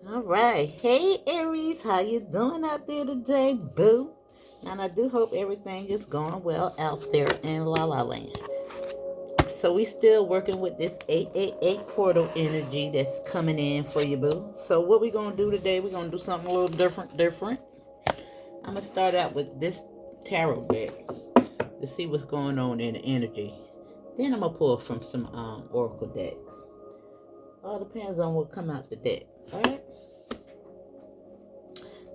All right. Hey, Aries, how you doing out there today, boo? And I do hope everything is going well out there in La La Land. So we still working with this 888 portal energy that's coming in for you, boo. So what we gonna do today? We're gonna do something a little different. I'm gonna start out with this tarot deck to see what's going on in the energy. Then I'm gonna pull from some oracle decks. All depends on what come out the deck. All right.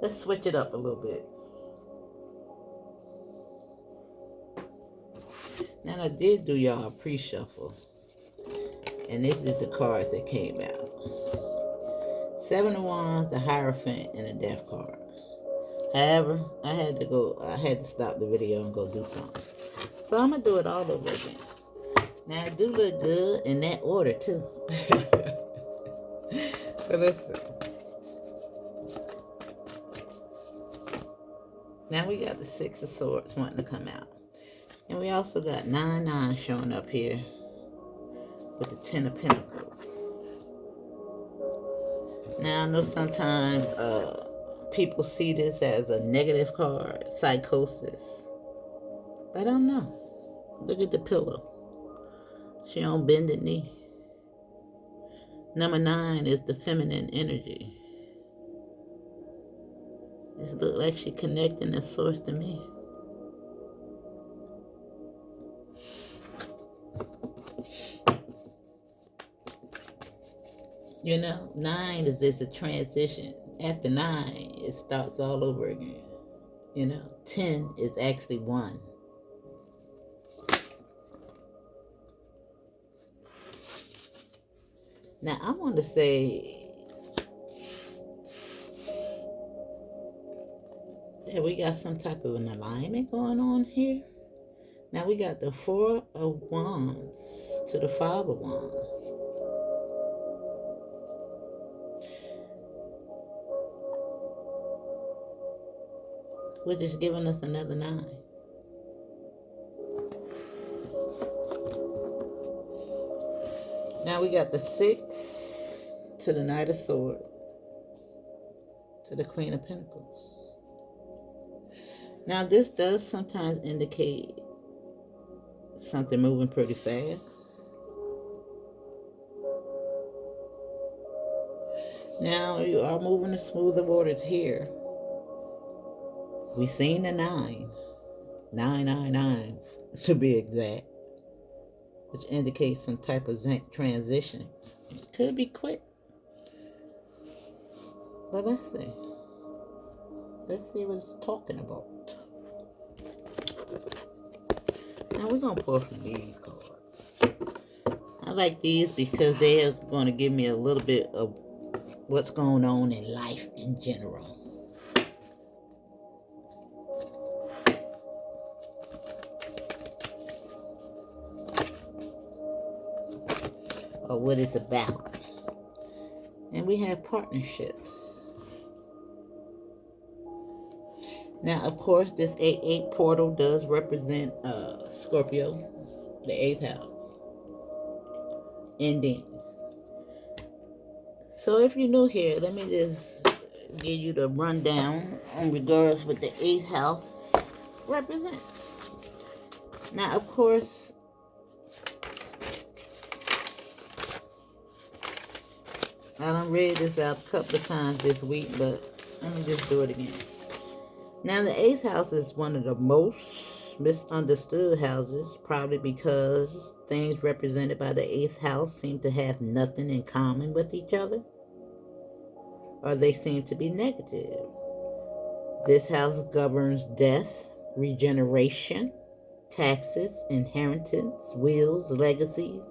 Let's switch it up a little bit. Now I did do y'all a pre-shuffle, and this is the cards that came out. Seven of Wands, the Hierophant, and the Death card. However, I had to stop the video and go do something. So I'm gonna do it all over again. Now I do look good in that order too. But listen. Now we got the Six of Swords wanting to come out. And we also got 9-9 showing up here with the Ten of Pentacles. Now I know sometimes people see this as a negative card, psychosis. But I don't know. Look at the pillow. She on bended knee. Number 9 is the feminine energy. It looks like she connecting the source to me. You know, 9 is just a transition. After 9, it starts all over again. You know, 10 is actually 1. Now, I want to say that we got some type of an alignment going on here. Now, we got the Four of Wands to the Five of Wands. Which is giving us another 9. Now we got the 6 to the Knight of Swords to the Queen of Pentacles. Now this does sometimes indicate something moving pretty fast. Now you are moving to smoother waters here. We seen the 9. 999 to be exact. Which indicates some type of transition. It could be quick. But let's see. Let's see what it's talking about. Now we're going to pull from these cards. I like these because they are going to give me a little bit of what's going on in life in general. Or what it's about. And we have partnerships. Now, of course, this 8-8 portal does represent Scorpio, the 8th house. Endings. So if you're new here, let me just give you the rundown in regards what the 8th house represents. Now, of course, I done read this out a couple of times this week, but let me just do it again. Now, the 8th house is one of the most misunderstood houses, probably because things represented by the 8th house seem to have nothing in common with each other, or they seem to be negative. This house governs death, regeneration, taxes, inheritance, wills, legacies,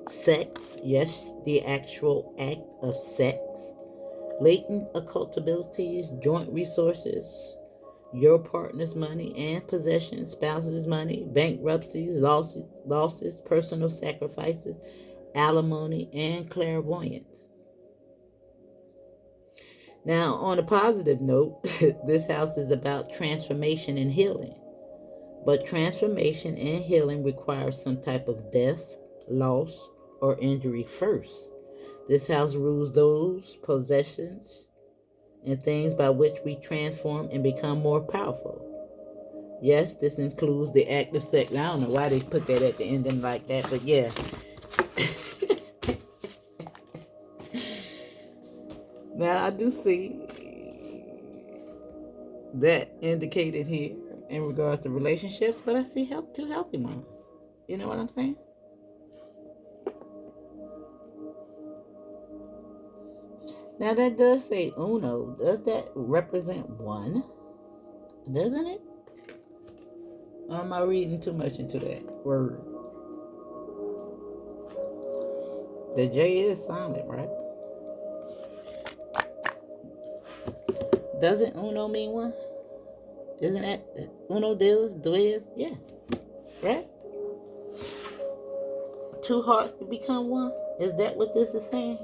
sex, yes, the actual act of sex, latent occult abilities, joint resources, your partner's money and possessions, spouse's money, bankruptcies, losses, personal sacrifices, alimony, and clairvoyance. Now, on a positive note, this house is about transformation and healing. But transformation and healing requires some type of death, loss, or injury first. This house rules those possessions and things by which we transform and become more powerful. Yes, this includes the act of sex. I don't know why they put that at the ending like that, but yeah. Now, I do see that indicated here in regards to relationships, but I see two healthy ones. You know what I'm saying? Now, that does say uno. Does that represent one? Doesn't it? Or am I reading too much into that word? The J is silent, right? Doesn't uno mean one? Isn't that uno dos? Yeah, right? Two hearts to become one? Is that what this is saying?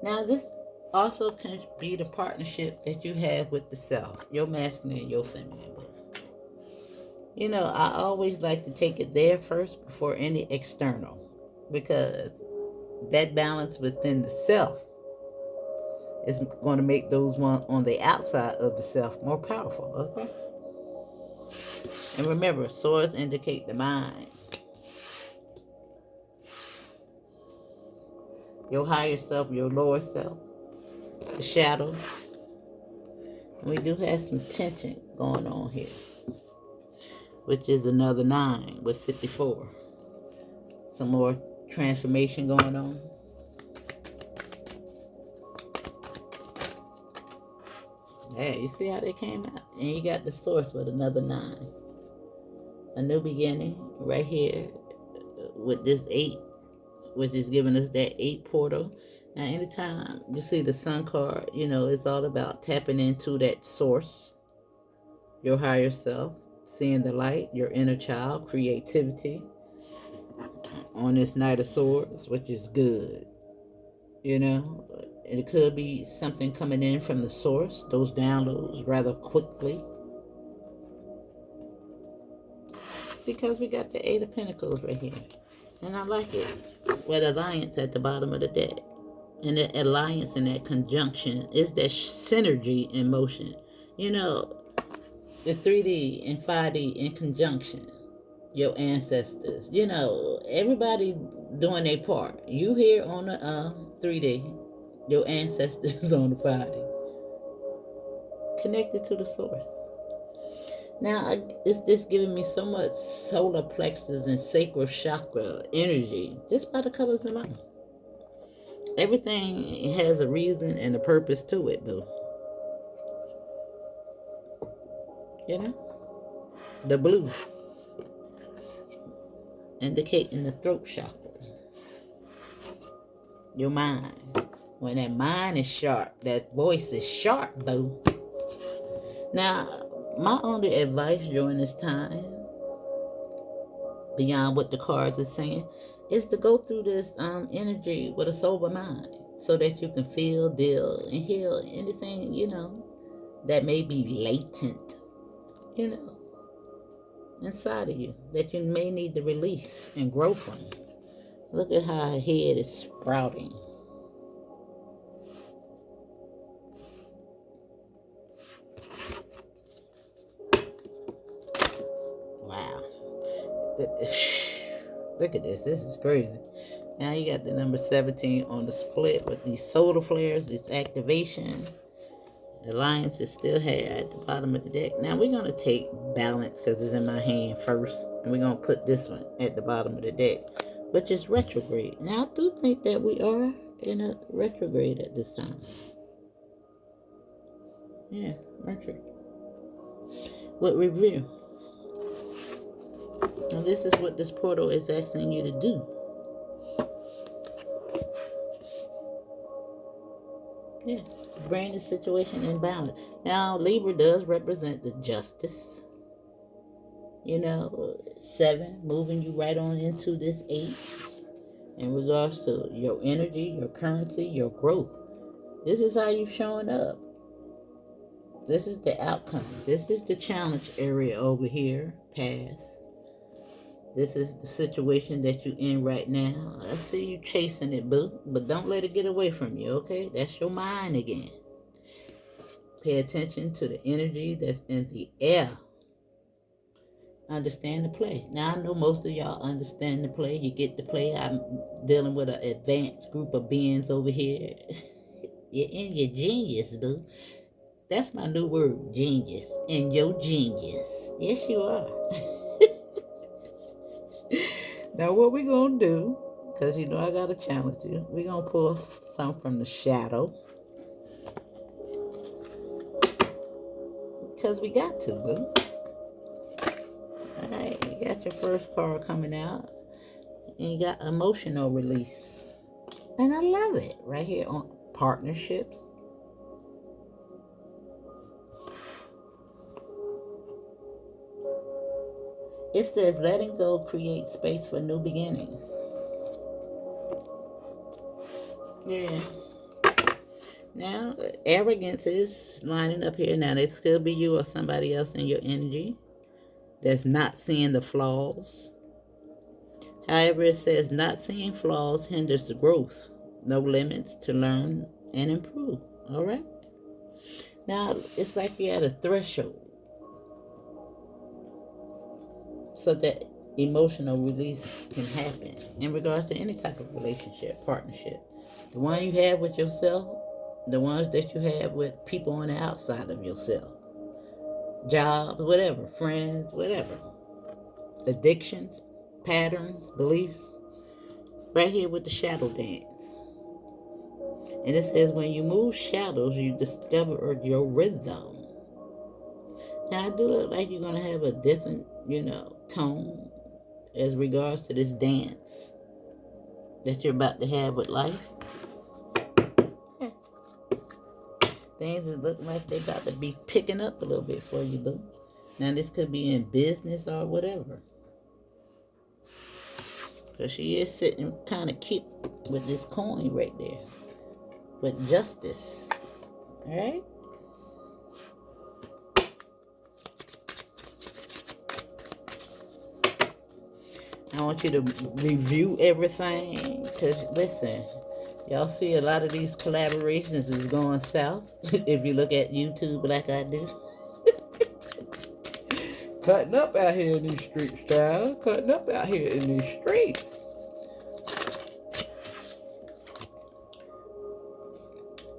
Now, this also can be the partnership that you have with the self, your masculine and your feminine. You know, I always like to take it there first before any external, because that balance within the self is going to make those ones on the outside of the self more powerful, okay? And remember, swords indicate the mind. Your higher self, your lower self, the shadow. And we do have some tension going on here, which is another 9 with 54. Some more transformation going on. Yeah, you see how they came out? And you got the source with another 9. A new beginning right here with this 8, which is giving us that 8 portal. Now, anytime you see the sun card, you know, it's all about tapping into that source, your higher self, seeing the light, your inner child, creativity on this Knight of Swords, which is good, you know. And it could be something coming in from the source, those downloads rather quickly. Because we got the 8 of Pentacles right here. And I like it. With Alliance at the bottom of the deck. And that alliance and that conjunction is that synergy in motion. You know, the 3D and 5D in conjunction. Your ancestors. You know, everybody doing their part. You here on the 3D. Your ancestors on the 5D. Connected to the source. Now, it's just giving me so much solar plexus and sacral chakra energy just by the colors alone. Everything has a reason and a purpose to it, boo. You know? The blue, indicating the throat chakra. Your mind. When that mind is sharp, that voice is sharp, boo. Now, my only advice during this time, beyond what the cards are saying, is to go through this energy with a sober mind so that you can feel, deal, and heal anything, you know, that may be latent, you know, inside of you that you may need to release and grow from. Look at how her head is sprouting. Wow. Look at this. This is crazy. Now you got the number 17 on the split with these solar flares, this activation. The Alliance is still here at the bottom of the deck. Now we're going to take balance because it's in my hand first. And we're going to put this one at the bottom of the deck, which is retrograde. Now I do think that we are in a retrograde at this time. Yeah, retrograde. With review. Now this is what this portal is asking you to do. Yeah, bring the situation in balance. Now, Libra does represent the justice. You know, 7, moving you right on into this 8. In regards to your energy, your currency, your growth. This is how you're showing up. This is the outcome. This is the challenge area over here, past. This is the situation that you're in right now. I see you chasing it, boo. But don't let it get away from you, okay? That's your mind again. Pay attention to the energy that's in the air. Understand the play. Now, I know most of y'all understand the play. You get the play. I'm dealing with an advanced group of beings over here. You're in your genius, boo. That's my new word, genius. In your genius. Yes, you are. Now, what we going to do, because you know I got to challenge you, we going to pull some from the shadow. Because we got to, boo. All right, you got your first card coming out. And you got emotional release. And I love it. Right here on partnerships. It says letting go creates space for new beginnings. Yeah. Now, arrogance is lining up here. Now, this could be you or somebody else in your energy that's not seeing the flaws. However, it says not seeing flaws hinders the growth. No limits to learn and improve. All right? Now, it's like you're at a threshold. So that emotional release can happen in regards to any type of relationship, partnership. The one you have with yourself, the ones that you have with people on the outside of yourself. Jobs, whatever, friends, whatever. Addictions, patterns, beliefs. Right here with the shadow dance. And it says when you move shadows, you discover your rhythm. Now, I do look like you're going to have a different, tone as regards to this dance that you're about to have with life. Yeah. Things that look like they're about to be picking up a little bit for you, boo. Now, this could be in business or whatever. Because she is sitting kind of cute with this coin right there. With justice. All right? I want you to review everything. Because, listen, y'all see a lot of these collaborations is going south. If you look at YouTube like I do. Cutting up out here in these streets, child. Cutting up out here in these streets.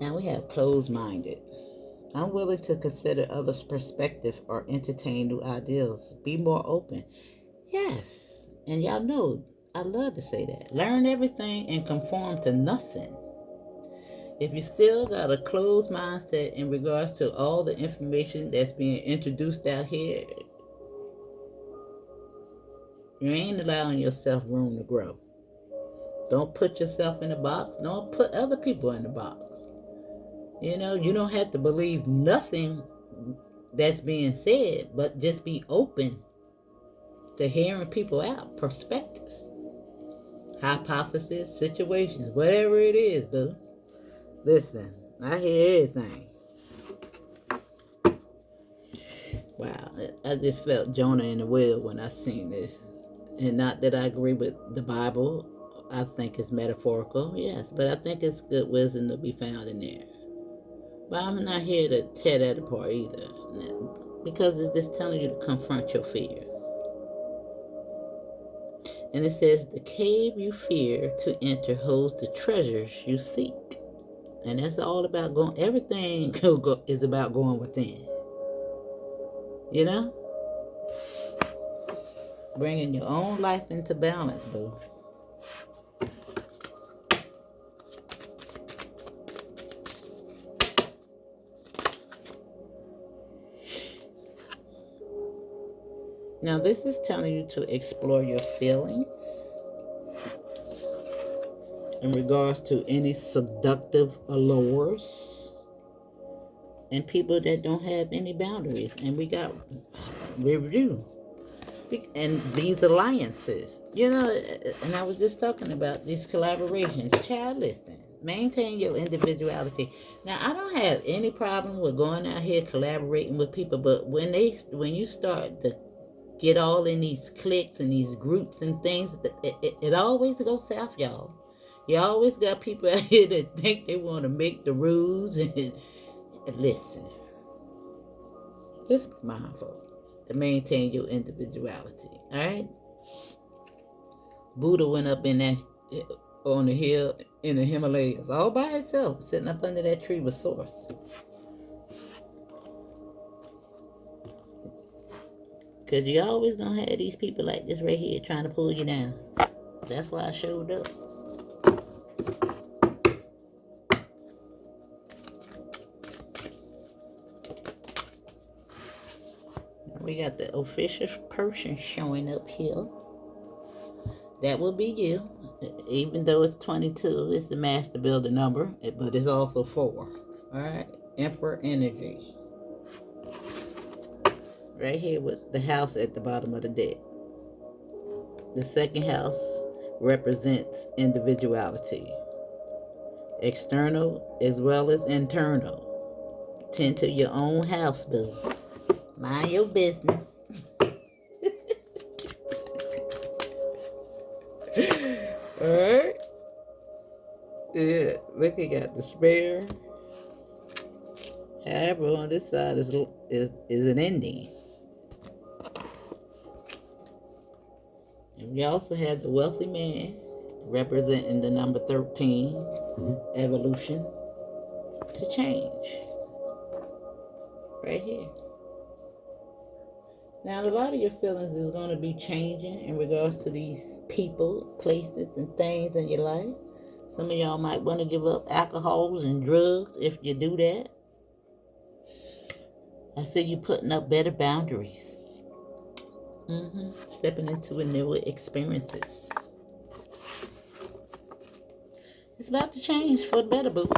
Now we have closed-minded. I'm willing to consider others' perspective or entertain new ideas. Be more open. Yes. And y'all know, I love to say that. Learn everything and conform to nothing. If you still got a closed mindset in regards to all the information that's being introduced out here, you ain't allowing yourself room to grow. Don't put yourself in a box. Don't put other people in the box. You don't have to believe nothing that's being said, but just be open to hearing people out, perspectives, hypotheses, situations, whatever it is, boo. Listen, I hear everything. Wow, I just felt Jonah in the whale when I seen this. And not that I agree with the Bible. I think it's metaphorical, yes, but I think it's good wisdom to be found in there. But I'm not here to tear that apart either, because it's just telling you to confront your fears. And it says, the cave you fear to enter holds the treasures you seek. And that's all about going, everything is about going within. Bringing your own life into balance, boo. Now, this is telling you to explore your feelings in regards to any seductive allures and people that don't have any boundaries. And we got review. And these alliances, and I was just talking about these collaborations. Child, listen, maintain your individuality. Now, I don't have any problem with going out here collaborating with people, but when you start to get all in these cliques and these groups and things, it always goes south, y'all. You always got people out here that think they want to make the rules and listen. Just be mindful to maintain your individuality. All right. Buddha went up in that on the hill in the Himalayas all by himself, sitting up under that tree with Source. Because you always gonna have these people like this right here trying to pull you down. That's why I showed up. We got the official person showing up here. That will be you. Even though it's 22, it's the master builder number, but it's also 4. Alright? Emperor energy. Right here with the house at the bottom of the deck. The second house represents individuality. External as well as internal. Tend to your own house, boo. Mind your business. Alright? Yeah, look, you got despair. However, on this side is an ending. And we also have the wealthy man representing the number 13, evolution to change. Right here. Now, a lot of your feelings is going to be changing in regards to these people, places, and things in your life. Some of y'all might want to give up alcohols and drugs if you do that. I see you putting up better boundaries. Stepping into a newer experiences. It's about to change for the better, boo.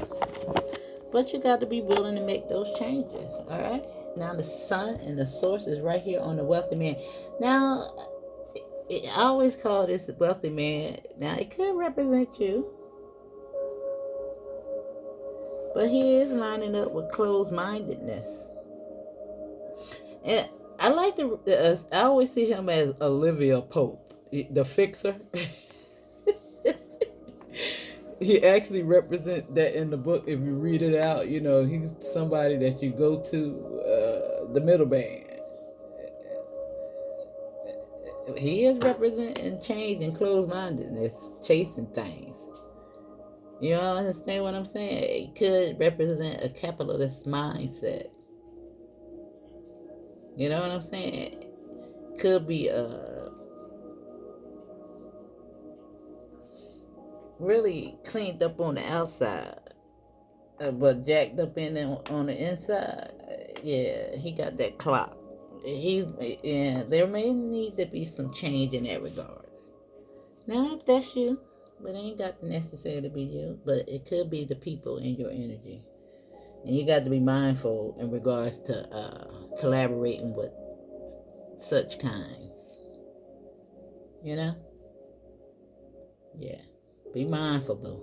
But you got to be willing to make those changes, all right? Now the sun and the source is right here on the wealthy man. Now, I always call this a wealthy man. Now, it could represent you. But he is lining up with closed-mindedness. And I like to, I always see him as Olivia Pope, the fixer. He actually represents that in the book. If you read it out, you know, he's somebody that you go to, the middleman. He is representing change and closed-mindedness, chasing things. You all understand what I'm saying? It could represent a capitalist mindset. You know what I'm saying? Could be really cleaned up on the outside, but jacked up on the inside. Yeah, he got that clock. There may need to be some change in that regards. Now, if that's you, but it ain't got to necessarily be you, but it could be the people in your energy. And you got to be mindful in regards to collaborating with such kinds. You know? Yeah. Be mindful, boo.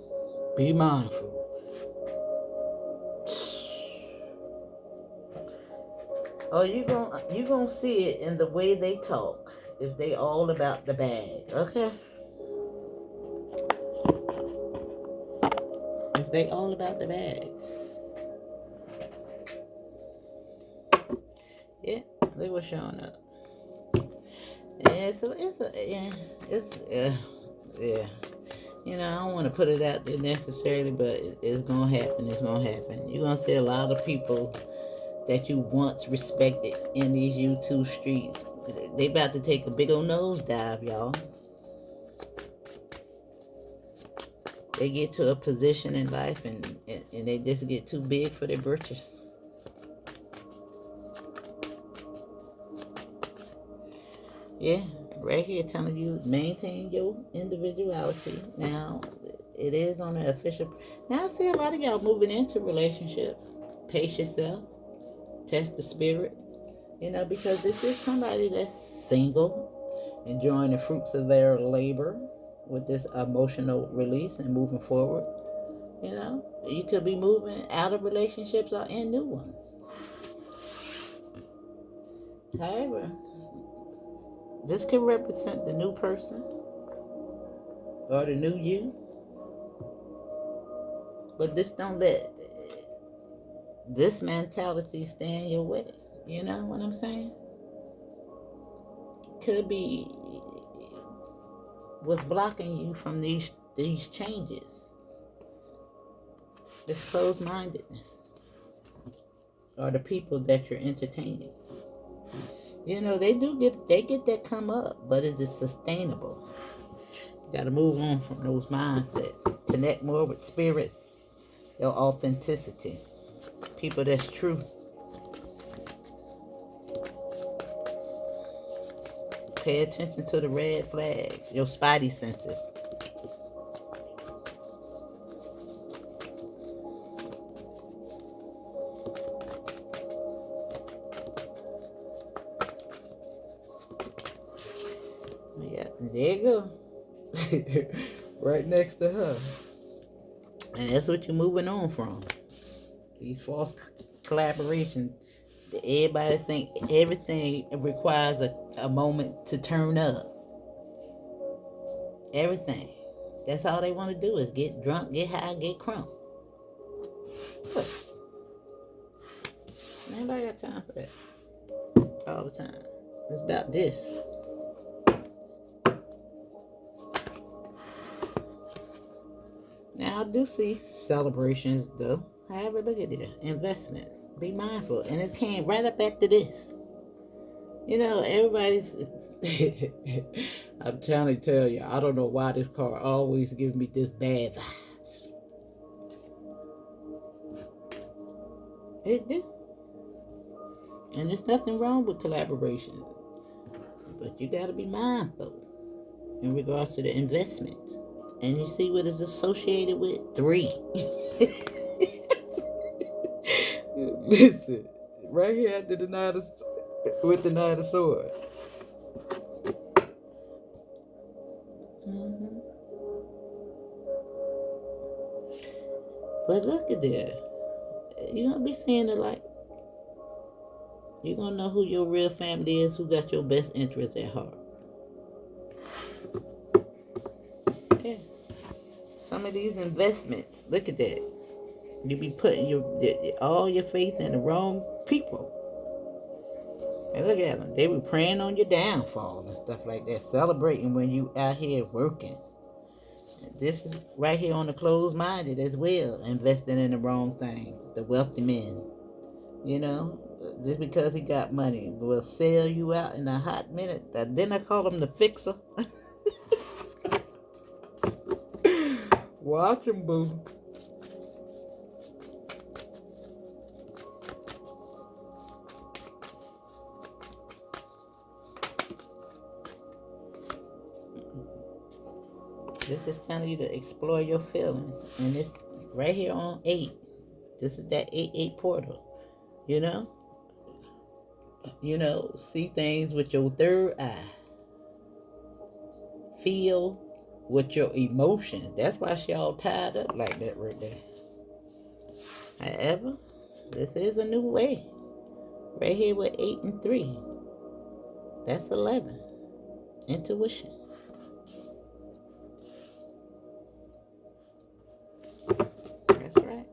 Be mindful. Oh, you gonna see it in the way they talk. If they all about the bag, okay? If they all about the bag. Yeah, they were showing up. Yeah, so yeah. You know, I don't want to put it out there necessarily, but it's gonna happen. It's gonna happen. You're gonna see a lot of people that you once respected in these YouTube streets. They about to take a big old nosedive, y'all. They get to a position in life and they just get too big for their britches. Yeah, right here telling you maintain your individuality. Now, it is on the official. Now, I see a lot of y'all moving into relationship. Pace yourself. Test the spirit. You know, because this is somebody that's single, enjoying the fruits of their labor with this emotional release and moving forward. You know, you could be moving out of relationships or in new ones. However, This could represent the new person or the new you. But this don't let this mentality stand in your way. You know what I'm saying? Could be what's blocking you from these changes. This closed-mindedness. Or the people that you're entertaining. You know, they get that come up, but is it sustainable? You gotta move on from those mindsets. Connect more with spirit, your authenticity. People that's true. Pay attention to the red flags, your spidey senses. Yeah, there you go. Right next to her. And that's what you're moving on from. These false collaborations. Everybody think everything requires a moment to turn up. Everything. That's all they want to do is get drunk, get high, get crunk. Look. Nobody got time for that. All the time. It's about this. Now I do see celebrations though. However, look at this. Investments. Be mindful. And it came right up after this. You know, everybody's I'm trying to tell you, I don't know why this card always gives me this bad vibes. It do. And there's nothing wrong with collaboration. But you gotta be mindful in regards to the investments. And you see what is associated with 3. Listen, right here after the Knight of, with the Knight of Swords. Mm-hmm. But look at there. You're going to be seeing it like, you're going to know who your real family is, who got your best interests at heart. Yeah. Some of these investments, look at that. You be putting all your faith in the wrong people. And look at them. They be praying on your downfall and stuff like that. Celebrating when you out here working. This is right here on the closed-minded as well. Investing in the wrong things. The wealthy men. You know, just because he got money will sell you out in a hot minute. Then I call him the fixer. Watch him, boo. This is telling you to explore your feelings. And it's right here on 8. This is that 8-8 portal. You know? You know, see things with your third eye. Feel with your emotions. That's why she all tied up like that right there. However, this is a new way. Right here with 8 and 3. That's 11. Intuition. That's right.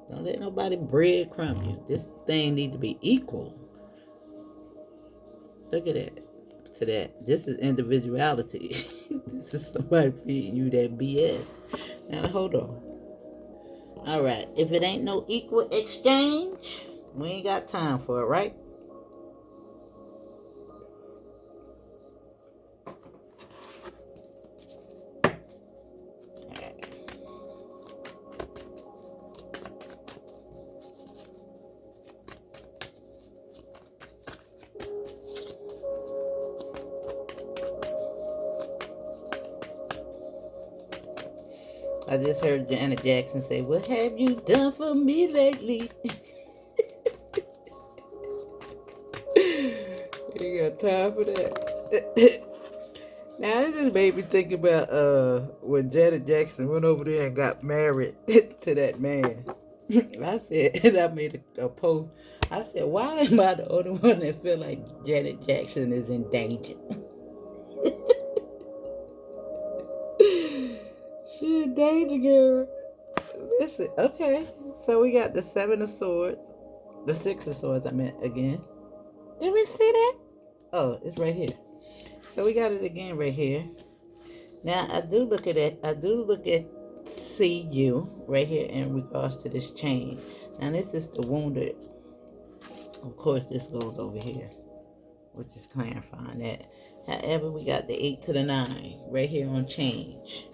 Don't let nobody breadcrumb you. This thing need to be equal. Look at that. To that. This is individuality. This is somebody feeding you that BS. Now hold on. Alright. If it ain't no equal exchange, we ain't got time for it, right? I just heard Janet Jackson say, "What have you done for me lately?" You got time for that? Now, it just made me think about when Janet Jackson went over there and got married to that man. I said, and I made a post. I said, why am I the only one that feel like Janet Jackson is in danger? She a danger girl. Listen, okay. So we got the Seven of Swords. The Six of Swords, I meant again. Did we see that? Oh, it's right here. So we got it again right here. Now I do look at it. I do look at see you right here in regards to this change. Now this is the wounded. Of course, this goes over here, which is clarifying that. However, we got the 8 to the 9 right here on change.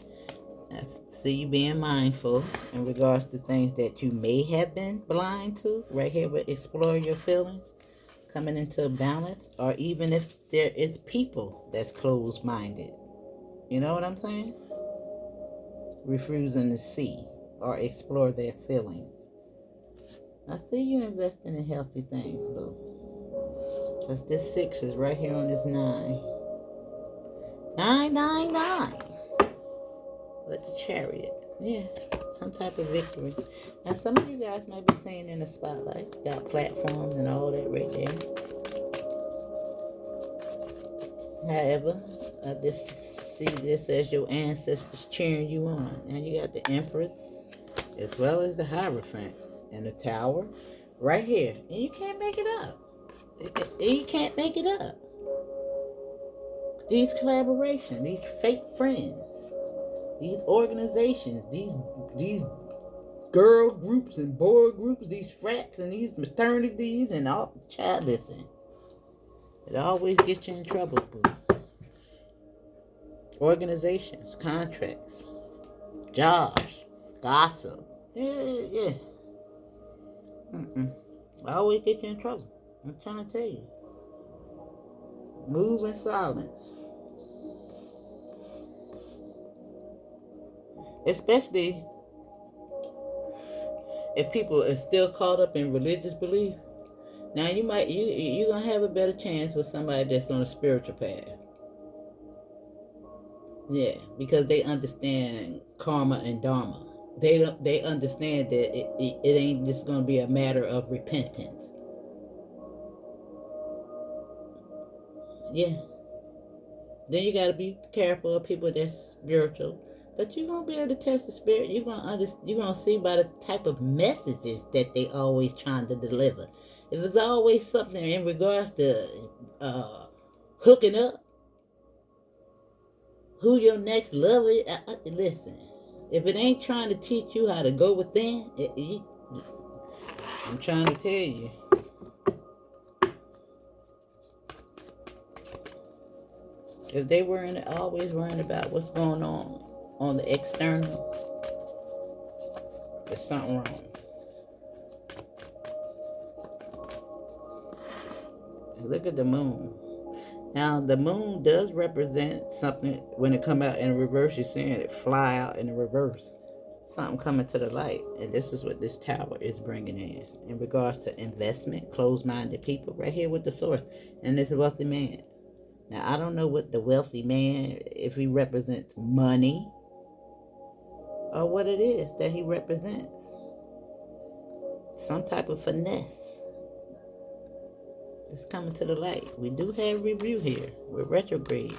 That's see you being mindful in regards to things that you may have been blind to. Right here, with explore your feelings, coming into a balance, or even if there is people that's closed-minded. You know what I'm saying? Refusing to see or explore their feelings. I see you investing in healthy things, boo. Because this 6 is right here on this 9. 999. With the Chariot. Yeah, some type of victory. Now, some of you guys might be saying in the spotlight. Got platforms and all that right there. However, I just see this as your ancestors cheering you on. And you got the Empress, as well as the Hierophant and the Tower right here. And you can't make it up. You can't make it up. These collaborations, these fake friends, these organizations, these girl groups and boy groups, these frats and these maternities and all, child, listen. It always gets you in trouble, boo. Organizations, contracts, jobs, gossip. Yeah. I always get you in trouble. I'm trying to tell you. Move in silence. Especially if people are still caught up in religious belief. Now you're gonna have a better chance with somebody that's on a spiritual path. Yeah, because they understand karma and dharma. They understand that it ain't just gonna be a matter of repentance. Yeah. Then you gotta be careful of people that's spiritual. But you're gonna be able to test the spirit. You're gonna see by the type of messages that they always trying to deliver. If it's always something in regards to hooking up, who your next lover is, listen. If it ain't trying to teach you how to go within, I'm trying to tell you. If they weren't always worrying about what's going on the external, there's something wrong. Look at the moon. Now, the moon does represent something when it come out in reverse. You're seeing it fly out in the reverse. Something coming to the light. And this is what this tower is bringing in regards to investment, closed-minded people. Right here with the source. And this wealthy man. Now, I don't know what the wealthy man, if he represents money or what it is that he represents. Some type of finesse. It's coming to the light. We do have review here with retrograde,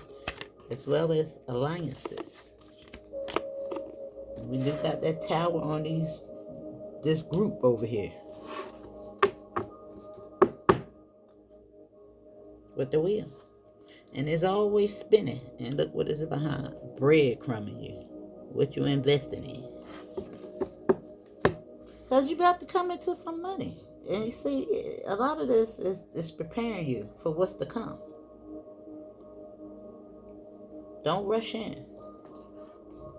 as well as alliances. We do got that tower on this group over here. With the wheel. And it's always spinning. And look what is behind. Breadcrumbing you. What you investing in. Because you're about to come into some money. And you see, a lot of this is preparing you for what's to come. Don't rush in.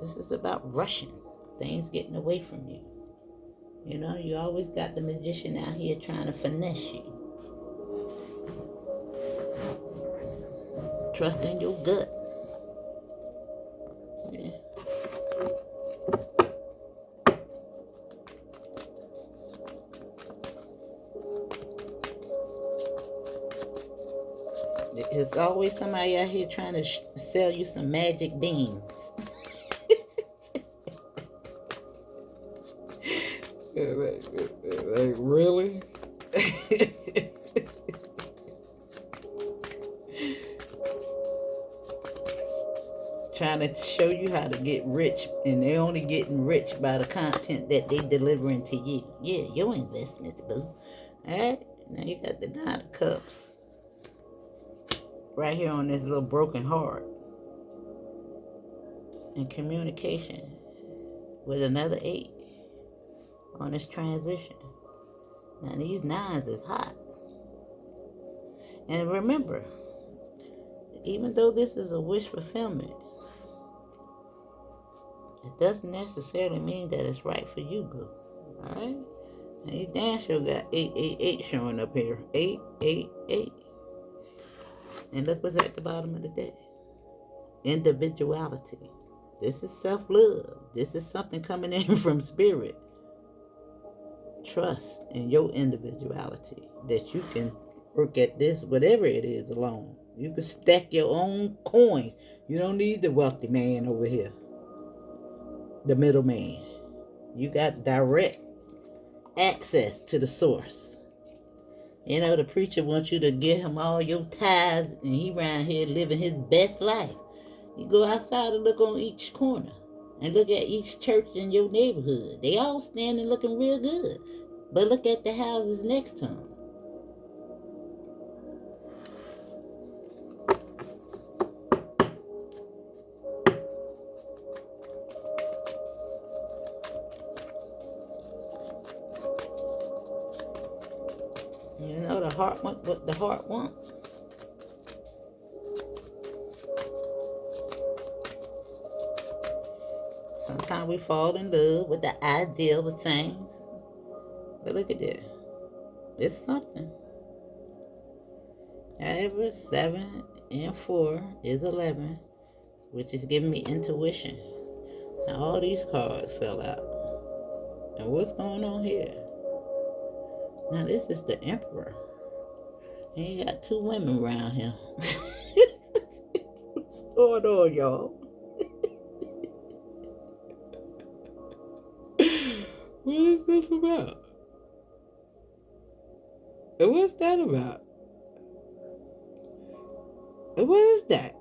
This is about rushing. Things getting away from you. You know, you always got the magician out here trying to finesse you. Trust in your gut. Yeah. There's always somebody out here trying to sell you some magic beans. Like, really? trying to show you how to get rich, and they're only getting rich by the content that they delivering to you. Yeah, your investments, boo. Alright? Now you got the Nine of Cups right here on this little broken heart. And communication with another 8 on this transition. Now these 9s is hot. And remember, even though this is a wish fulfillment, it doesn't necessarily mean that it's right for you, boo. Alright? Now you damn sure got 888 showing up here. 888. And look what's at the bottom of the deck. Individuality. This is self-love. This is something coming in from spirit. Trust in your individuality. That you can work at this, whatever it is, alone. You can stack your own coins. You don't need the wealthy man over here. The middleman. You got direct access to the source. You know, the preacher wants you to give him all your tithes, and he around here living his best life. You go outside and look on each corner and look at each church in your neighborhood. They all standing looking real good. But look at the houses next to them. You know, the heart wants what the heart wants. Sometimes we fall in love with the ideal of things. But look at that. It's something. However, 7 and 4 is 11, which is giving me intuition. Now all these cards fell out. And what's going on here? Now this is the Emperor. And you got 2 women around him. What's going on, y'all? What is this about? And what's that about? And what is that?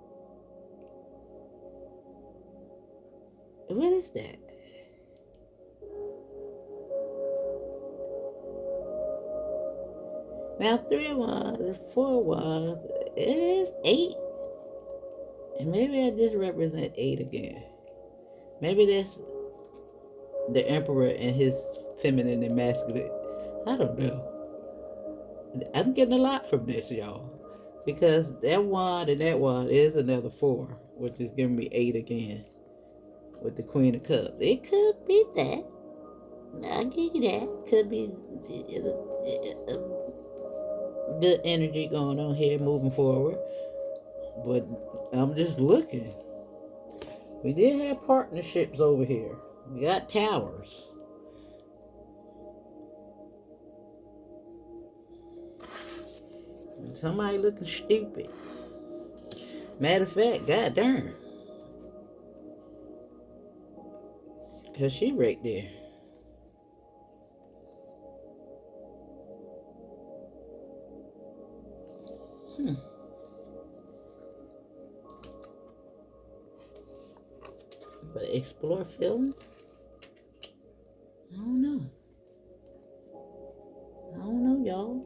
And what is that? Now 3 of Wands and 4 of Wands is 8. And maybe I just represent 8 again. Maybe that's the Emperor and his feminine and masculine. I don't know. I'm getting a lot from this, y'all. Because that wand and that wand is another 4, which is giving me 8 again. With the Queen of Cups. It could be that. I'll give you that. Could be good energy going on here moving forward. But I'm just looking. We did have partnerships over here. We got towers. And somebody looking stupid. Matter of fact, god darn. Because she right there. But explore feelings? I don't know. I don't know, y'all.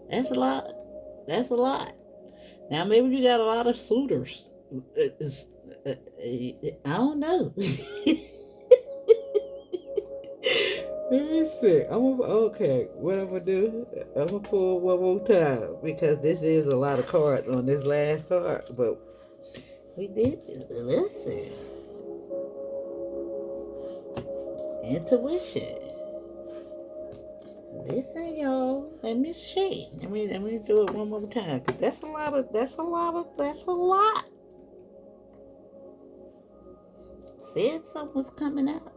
That's a lot. That's a lot. Now, maybe you got a lot of suitors. I don't know. Let me see. Okay, what I'm going to do, I'm going to pull one more time. Because this is a lot of cards on this last card. But we did, listen. Intuition. Listen, y'all. Let me see. Let me do it one more time. Cause that's a lot. Said something's coming out.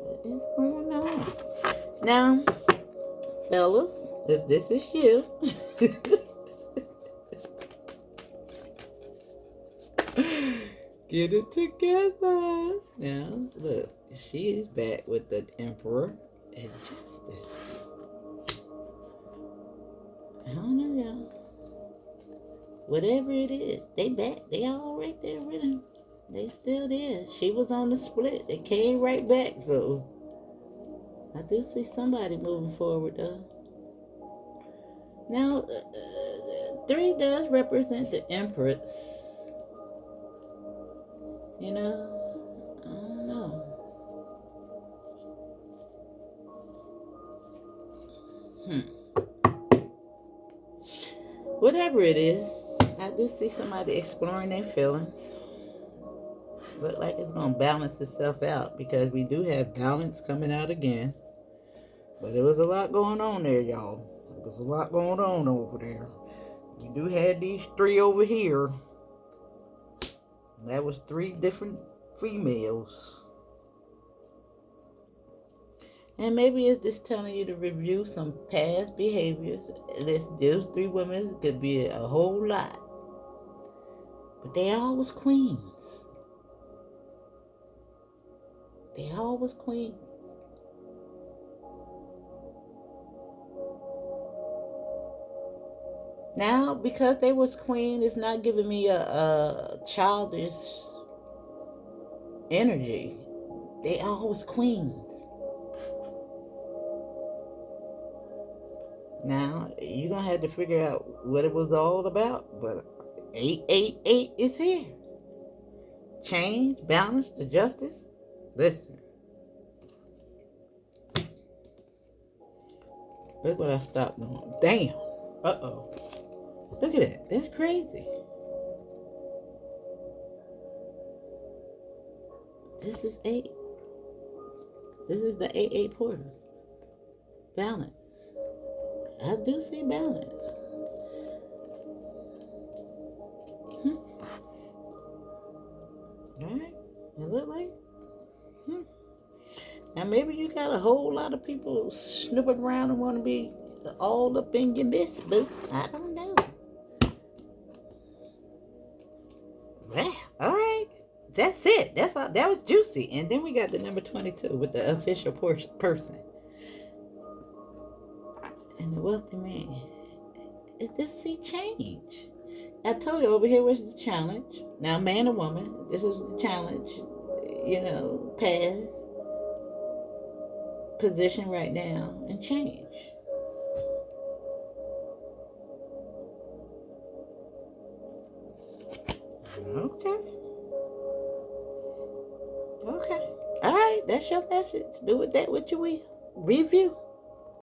What is going on? Now, fellas, if this is you, get it together. Now, look, she's back with the Emperor and Justice. I don't know, y'all. whatever it is, they back. They all right there with him. They still there. She was on the split. They came right back. So I do see somebody moving forward though. Now, 3 does represent the Empress. You know, I don't know. Whatever it is, I do see somebody exploring their feelings. Look like it's going to balance itself out because we do have balance coming out again. But there was a lot going on there, y'all. There was a lot going on over there. We do have these 3 over here. And that was 3 different females. And maybe it's just telling you to review some past behaviors. Those 3 women could be a whole lot. But they all was queens. They all was queens. Now, because they was queen, it's not giving me a childish energy. They all was queens. Now, you're going to have to figure out what it was all about. But 888 is here. Change, balance, the justice. Listen. Look what I stopped doing. Damn. Uh-oh. Look at that. That's crazy. This is 8. This is the 8-8 portal. Balance. I do see balance. Alright. It look like. Now maybe you got a whole lot of people snooping around and want to be all up in your business. I don't know. Well, alright. That's it. That's all. That was juicy. And then we got the number 22 with the official person. And the wealthy man. This see change. I told you over here was the challenge. Now, man or woman, this is the challenge. You know, past, position right now, and change. Okay. Okay. All right, that's your message. Do with that what you will. Review.